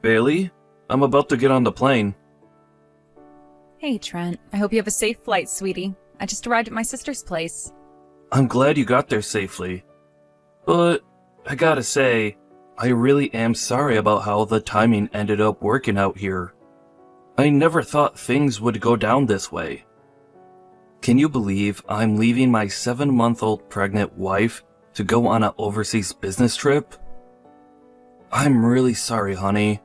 Bailey, I'm about to get on the plane. Hey, Trent. I hope you have a safe flight, sweetie. I just arrived at my sister's place. I'm glad you got there safely. But, I gotta say, I really am sorry about how the timing ended up working out here. I never thought things would go down this way. Can you believe I'm leaving my 7-month-old pregnant wife to go on an overseas business trip? I'm really sorry, honey.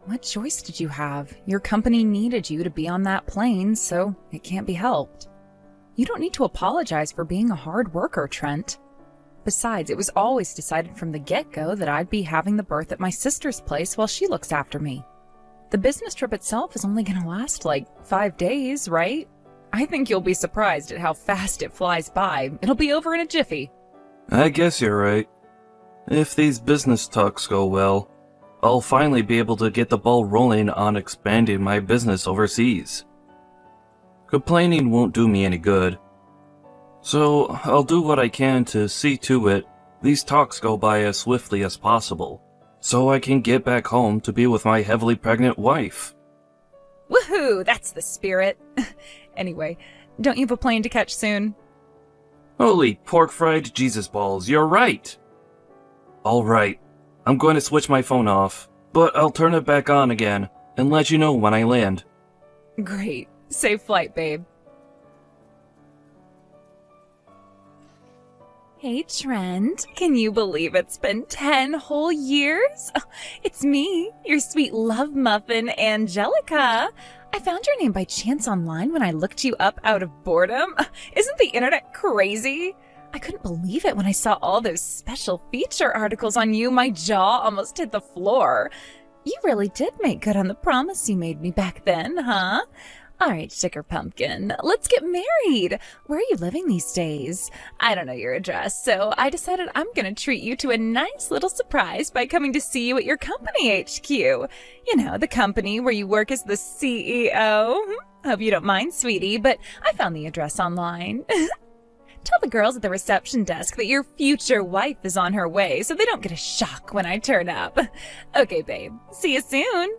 What choice did you have? Your company needed you to be on that plane, so it can't be helped. You don't need to apologize for being a hard worker, Trent. Besides, it was always decided from the get-go that I'd be having the birth at my sister's place while she looks after me. The business trip itself is only going to last like 5 days, right? I think you'll be surprised at how fast it flies by. It'll be over in a jiffy. I guess you're right. If these business talks go well, I'll finally be able to get the ball rolling on expanding my business overseas. Complaining won't do me any good. So I'll do what I can to see to it these talks go by as swiftly as possible, so I can get back home to be with my heavily pregnant wife. Woohoo! That's the spirit. Anyway, don't you have a plane to catch soon? Holy pork-fried Jesus balls, you're right! Alright, I'm going to switch my phone off, but I'll turn it back on again and let you know when I land. Great. Safe flight, babe. Hey, Trent. Can you believe it's been 10 whole years? Oh, it's me, your sweet love muffin, Angelica. I found your name by chance online when I looked you up out of boredom. Isn't the internet crazy? I couldn't believe it when I saw all those special feature articles on you. My jaw almost hit the floor. You really did make good on the promise you made me back then, huh? All right, Sugar Pumpkin, let's get married. Where are you living these days? I don't know your address, so I decided I'm going to treat you to a nice little surprise by coming to see you at your company HQ. You know, the company where you work as the CEO. Hope you don't mind, sweetie, but I found the address online. Tell the girls at the reception desk that your future wife is on her way so they don't get a shock when I turn up. Okay, babe. See you soon.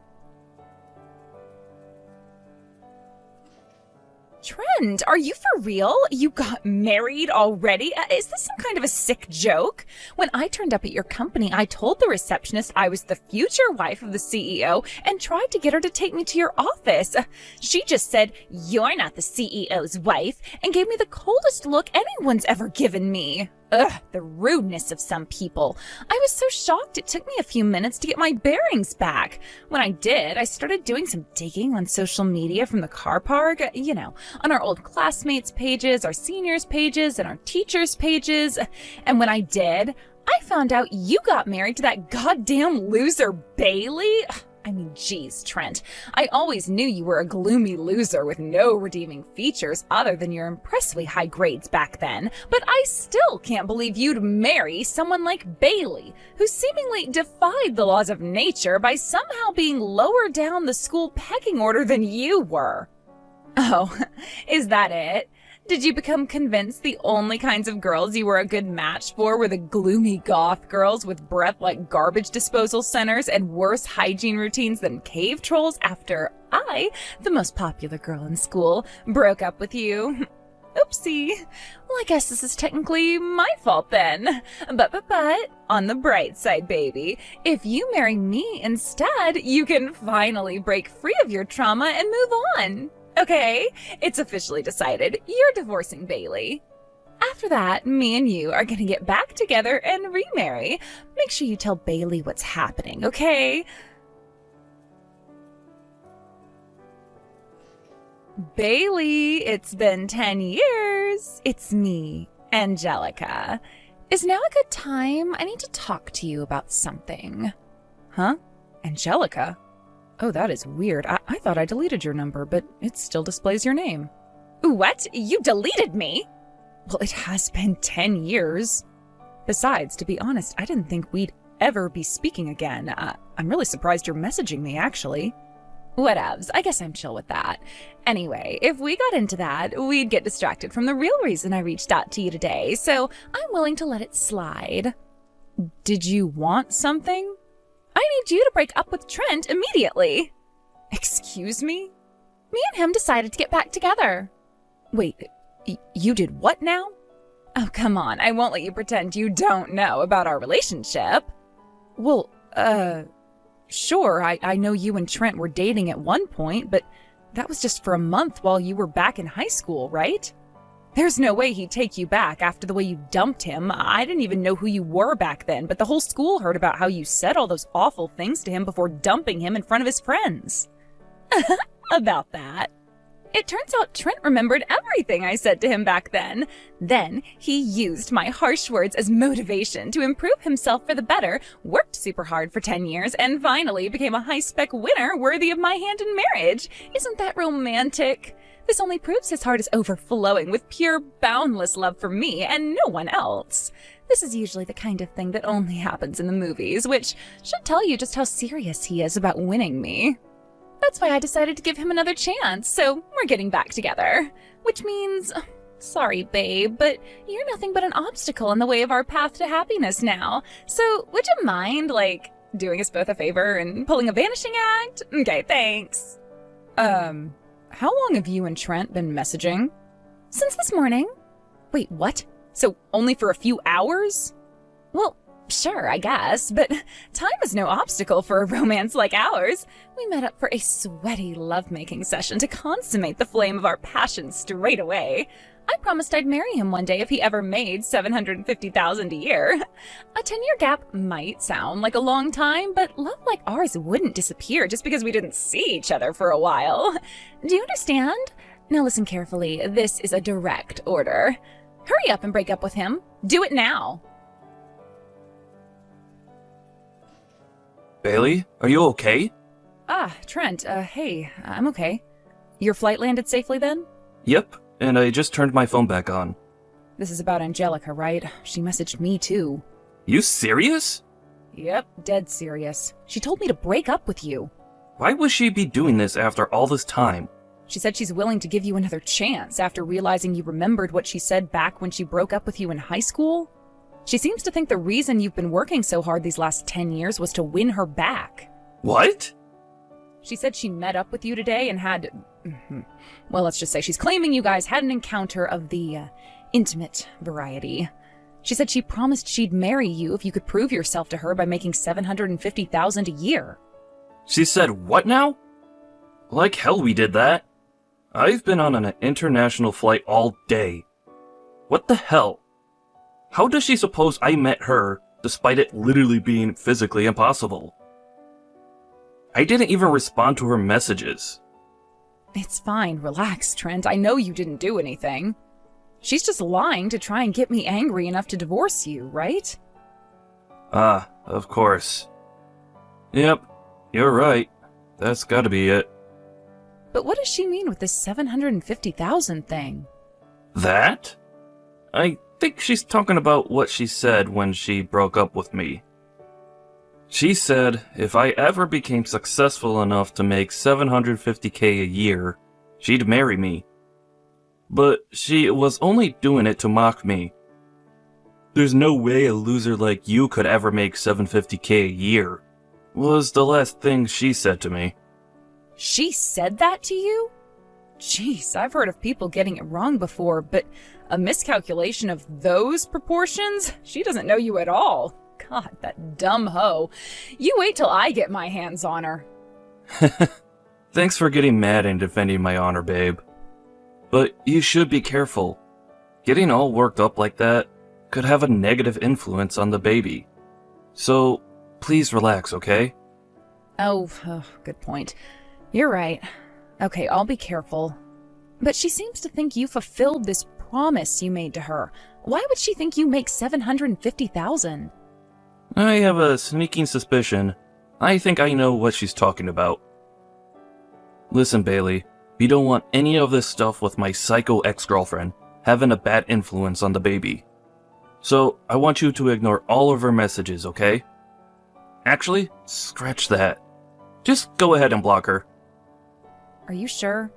Trent, are you for real? You got married already? Is this some kind of a sick joke? When I turned up at your company, I told the receptionist I was the future wife of the CEO and tried to get her to take me to your office. She just said, "You're not the CEO's wife," and gave me the coldest look anyone's ever given me. Ugh, the rudeness of some people. I was so shocked it took me a few minutes to get my bearings back. When I did, I started doing some digging on social media from the car park, you know, on our old classmates' pages, our seniors' pages, and our teachers' pages. And when I did, I found out you got married to that goddamn loser Bailey. I mean, geez, Trent, I always knew you were a gloomy loser with no redeeming features other than your impressively high grades back then, but I still can't believe you'd marry someone like Bailey, who seemingly defied the laws of nature by somehow being lower down the school pecking order than you were. Oh, is that it? Did you become convinced the only kinds of girls you were a good match for were the gloomy goth girls with breath like garbage disposal centers and worse hygiene routines than cave trolls after I, the most popular girl in school, broke up with you? Oopsie. Well, I guess this is technically my fault then. But, on the bright side, baby, if you marry me instead, you can finally break free of your trauma and move on. Okay, it's officially decided. You're divorcing Bailey. After that, me and you are gonna get back together and remarry. Make sure you tell Bailey what's happening, okay? Bailey, it's been 10 years. It's me, Angelica. Is now a good time? I need to talk to you about something. Huh? Angelica? Oh, that is weird. I thought I deleted your number, but it still displays your name. What? You deleted me? Well, it has been 10 years. Besides, to be honest, I didn't think we'd ever be speaking again. I'm really surprised you're messaging me, actually. Whatevs, I guess I'm chill with that. Anyway, if we got into that, we'd get distracted from the real reason I reached out to you today, so I'm willing to let it slide. Did you want something? I need you to break up with Trent immediately. Excuse me? Me and him decided to get back together. Wait, you did what now? Oh, come on, I won't let you pretend you don't know about our relationship. Well, sure, I know you and Trent were dating at one point, but that was just for a month while you were back in high school, right? There's no way he'd take you back after the way you dumped him. I didn't even know who you were back then, but the whole school heard about how you said all those awful things to him before dumping him in front of his friends. About that. It turns out Trent remembered everything I said to him back then. Then he used my harsh words as motivation to improve himself for the better, worked super hard for 10 years, and finally became a high-spec winner worthy of my hand in marriage. Isn't that romantic? This only proves his heart is overflowing with pure, boundless love for me and no one else. This is usually the kind of thing that only happens in the movies, which should tell you just how serious he is about winning me. That's why I decided to give him another chance, so we're getting back together. Which means, sorry babe, but you're nothing but an obstacle in the way of our path to happiness now. So would you mind, doing us both a favor and pulling a vanishing act? Okay, thanks. How long have you and Trent been messaging? Since this morning. Wait, what? So only for a few hours? Well, sure, I guess, but time is no obstacle for a romance like ours. We met up for a sweaty lovemaking session to consummate the flame of our passion straight away. I promised I'd marry him one day if he ever made $750,000 a year. A 10-year gap might sound like a long time, but love like ours wouldn't disappear just because we didn't see each other for a while. Do you understand? Now listen carefully. This is a direct order. Hurry up and break up with him. Do it now. Bailey, are you okay? Trent, hey, I'm okay. Your flight landed safely then? Yep, and I just turned my phone back on. This is about Angelica, right? She messaged me too. You serious? Yep, dead serious. She told me to break up with you. Why would she be doing this after all this time? She said she's willing to give you another chance after realizing you remembered what she said back when she broke up with you in high school. She seems to think the reason you've been working so hard these last 10 years was to win her back. What? She said she met up with you today and had... Well, let's just say she's claiming you guys had an encounter of the intimate variety. She said she promised she'd marry you if you could prove yourself to her by making $750,000 a year. She said what now? Like hell we did that. I've been on an international flight all day. What the hell? How does she suppose I met her, despite it literally being physically impossible? I didn't even respond to her messages. It's fine, relax, Trent. I know you didn't do anything. She's just lying to try and get me angry enough to divorce you, right? Of course. Yep, you're right. That's gotta be it. But what does she mean with this $750,000 thing? That? I think she's talking about what she said when she broke up with me. She said if I ever became successful enough to make $750K a year, she'd marry me. But she was only doing it to mock me. There's no way a loser like you could ever make $750K a year, was the last thing she said to me. She said that to you? Jeez, I've heard of people getting it wrong before, but a miscalculation of those proportions? She doesn't know you at all. God, that dumb hoe. You wait till I get my hands on her. Thanks for getting mad and defending my honor, babe. But you should be careful. Getting all worked up like that could have a negative influence on the baby. So, please relax, okay? Oh, good point. You're right. Okay, I'll be careful. But she seems to think you fulfilled this promise you made to her. Why would she think you make $750,000? I have a sneaking suspicion. I think I know what she's talking about. Listen, Bailey, we don't want any of this stuff with my psycho ex-girlfriend having a bad influence on the baby. So, I want you to ignore all of her messages, okay? Actually, scratch that. Just go ahead and block her. Are you sure?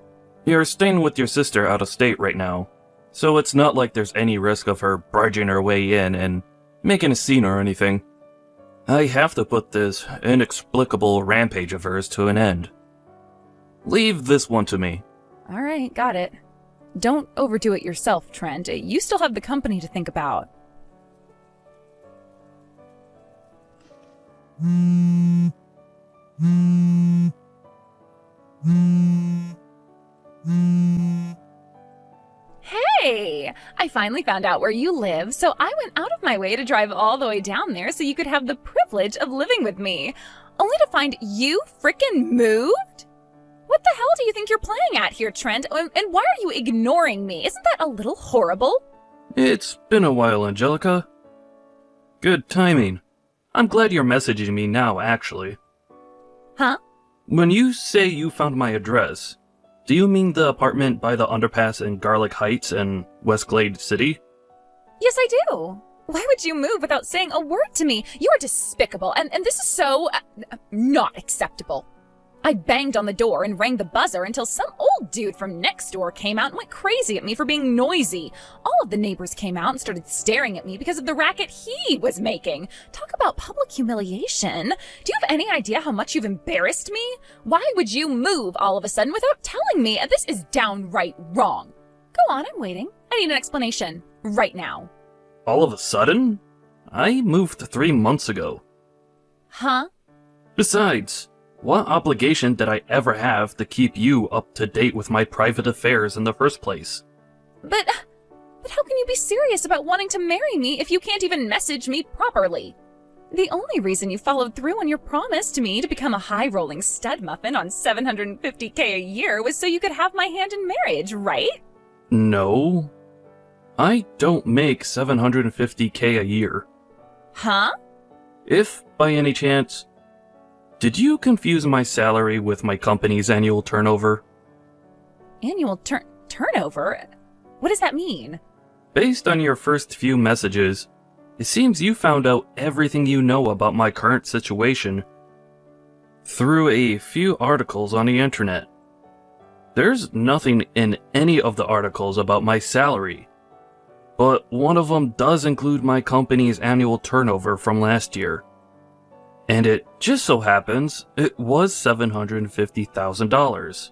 You're staying with your sister out of state right now, so it's not like there's any risk of her barging her way in and making a scene or anything. I have to put this inexplicable rampage of hers to an end. Leave this one to me. All right, got it. Don't overdo it yourself, Trent. You still have the company to think about. Hey! I finally found out where you live, so I went out of my way to drive all the way down there so you could have the privilege of living with me. Only to find you frickin' moved? What the hell do you think you're playing at here, Trent? And why are you ignoring me? Isn't that a little horrible? It's been a while, Angelica. Good timing. I'm glad you're messaging me now, actually. Huh? When you say you found my address, do you mean the apartment by the underpass in Garlic Heights in Westglade City? Yes, I do. Why would you move without saying a word to me? You are despicable, and this is so not acceptable. I banged on the door and rang the buzzer until some old dude from next door came out and went crazy at me for being noisy. All of the neighbors came out and started staring at me because of the racket he was making. Talk about public humiliation. Do you have any idea how much you've embarrassed me? Why would you move all of a sudden without telling me? This is downright wrong. Go on, I'm waiting. I need an explanation. Right now. All of a sudden? I moved 3 months ago. Huh? Besides, what obligation did I ever have to keep you up to date with my private affairs in the first place? But how can you be serious about wanting to marry me if you can't even message me properly? The only reason you followed through on your promise to me to become a high-rolling stud muffin on $750K a year was so you could have my hand in marriage, right? No. I don't make $750K a year. Huh? If, by any chance, did you confuse my salary with my company's annual turnover? Annual turnover? What does that mean? Based on your first few messages, it seems you found out everything you know about my current situation through a few articles on the internet. There's nothing in any of the articles about my salary, but one of them does include my company's annual turnover from last year. And it just so happens it was $750,000.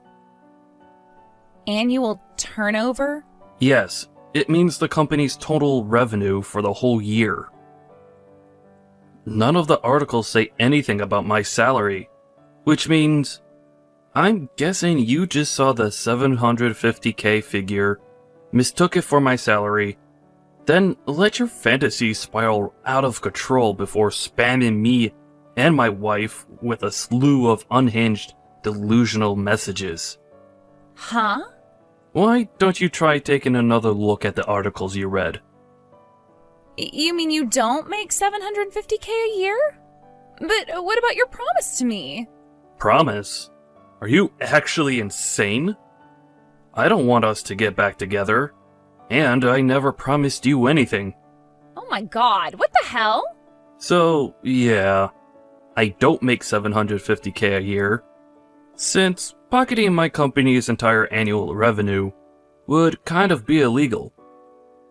Annual turnover? Yes, it means the company's total revenue for the whole year. None of the articles say anything about my salary, which means I'm guessing you just saw the $750K figure, mistook it for my salary, then let your fantasy spiral out of control before spamming me and my wife with a slew of unhinged, delusional messages. Huh? Why don't you try taking another look at the articles you read? You mean you don't make $750K a year? But what about your promise to me? Promise? Are you actually insane? I don't want us to get back together, and I never promised you anything. Oh my god, what the hell? So, yeah, I don't make $750K a year. Since pocketing my company's entire annual revenue would kind of be illegal.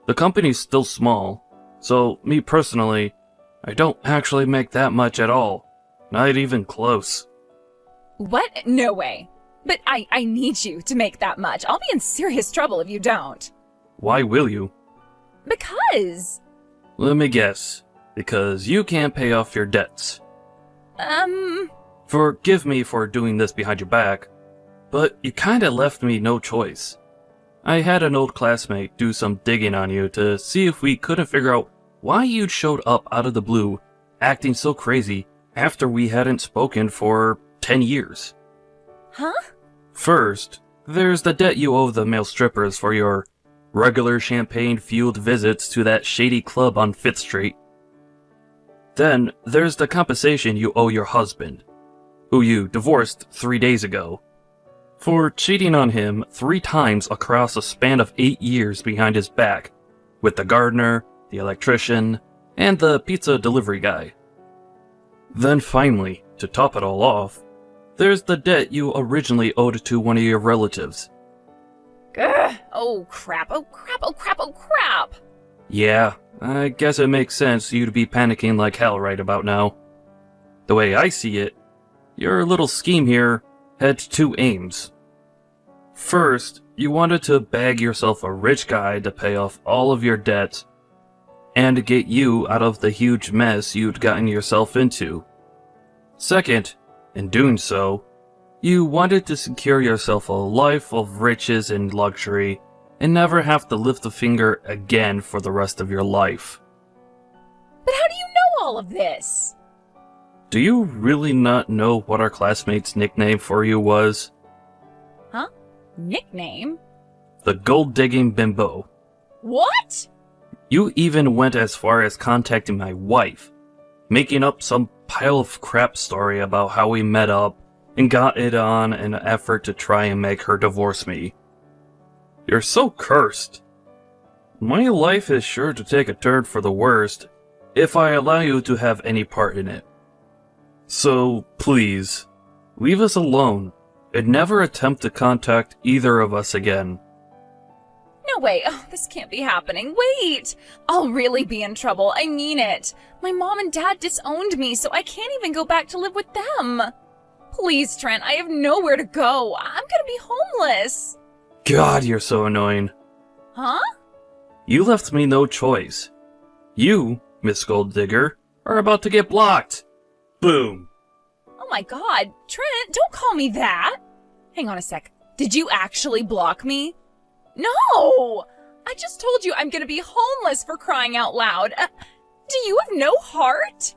The company's still small, so me personally, I don't actually make that much at all. Not even close. What? No way. But I need you to make that much. I'll be in serious trouble if you don't. Why will you? Because... Let me guess. Because you can't pay off your debts. Forgive me for doing this behind your back, but you kinda left me no choice. I had an old classmate do some digging on you to see if we couldn't figure out why you'd showed up out of the blue, acting so crazy after we hadn't spoken for 10 years. Huh? First, there's the debt you owe the male strippers for your regular champagne-fueled visits to that shady club on 5th Street. Then, there's the compensation you owe your husband, who you divorced 3 days ago, for cheating on him 3 times across a span of 8 years behind his back, with the gardener, the electrician, and the pizza delivery guy. Then finally, to top it all off, there's the debt you originally owed to one of your relatives. Ugh. Oh crap, oh crap, oh crap, oh crap! Yeah, I guess it makes sense you'd be panicking like hell right about now. The way I see it, your little scheme here had two aims. First, you wanted to bag yourself a rich guy to pay off all of your debts and to get you out of the huge mess you'd gotten yourself into. Second, in doing so, you wanted to secure yourself a life of riches and luxury and never have to lift a finger again for the rest of your life. But how do you know all of this? Do you really not know what our classmate's nickname for you was? Huh? Nickname? The gold-digging bimbo. What? You even went as far as contacting my wife, making up some pile of crap story about how we met up and got it on in an effort to try and make her divorce me. You're so cursed. My life is sure to take a turn for the worst if I allow you to have any part in it. So, please, leave us alone and never attempt to contact either of us again. No way. Oh, this can't be happening. Wait! I'll really be in trouble. I mean it. My mom and dad disowned me, so I can't even go back to live with them. Please, Trent, I have nowhere to go. I'm gonna be homeless. God, you're so annoying. Huh? You left me no choice. You, Miss Gold Digger, are about to get blocked. Boom. Oh my god. Trent, don't call me that. Hang on a sec. Did you actually block me? No! I just told you I'm gonna be homeless, for crying out loud. Do you have no heart?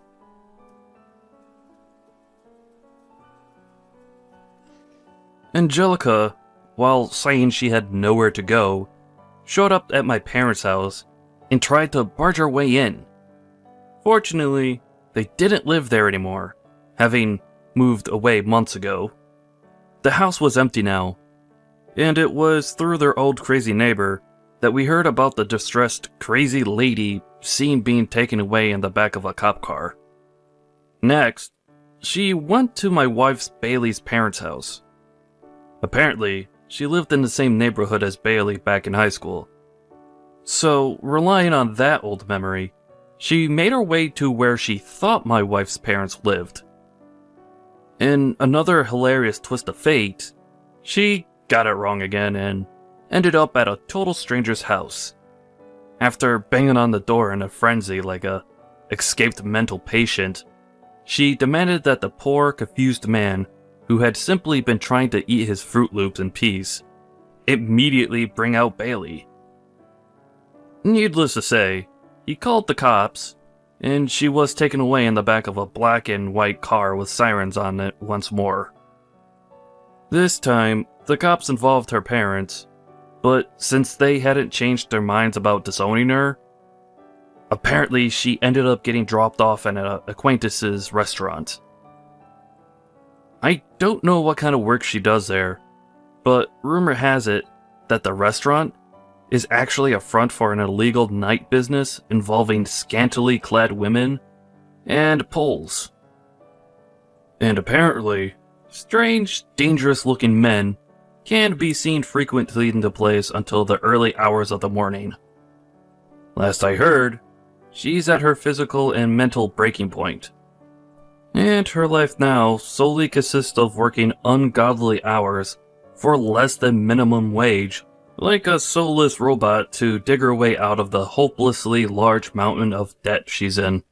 Angelica, while saying she had nowhere to go, showed up at my parents' house and tried to barge her way in. Fortunately, they didn't live there anymore, having moved away months ago. The house was empty now, and it was through their old crazy neighbor that we heard about the distressed crazy lady seen being taken away in the back of a cop car. Next, she went to my wife's Bailey's parents' house. Apparently, she lived in the same neighborhood as Bailey back in high school. So, relying on that old memory, she made her way to where she thought my wife's parents lived. In another hilarious twist of fate, she got it wrong again and ended up at a total stranger's house. After banging on the door in a frenzy like a escaped mental patient, she demanded that the poor, confused man, who had simply been trying to eat his Fruit Loops in peace, immediately bring out Bailey. Needless to say, he called the cops, and she was taken away in the back of a black and white car with sirens on it once more. This time, the cops involved her parents, but since they hadn't changed their minds about disowning her, apparently she ended up getting dropped off at an acquaintance's restaurant. I don't know what kind of work she does there, but rumor has it that the restaurant is actually a front for an illegal night business involving scantily clad women and poles. And apparently, strange, dangerous-looking men can be seen frequently in the place until the early hours of the morning. Last I heard, she's at her physical and mental breaking point. And her life now solely consists of working ungodly hours for less than minimum wage, like a soulless robot, to dig her way out of the hopelessly large mountain of debt she's in.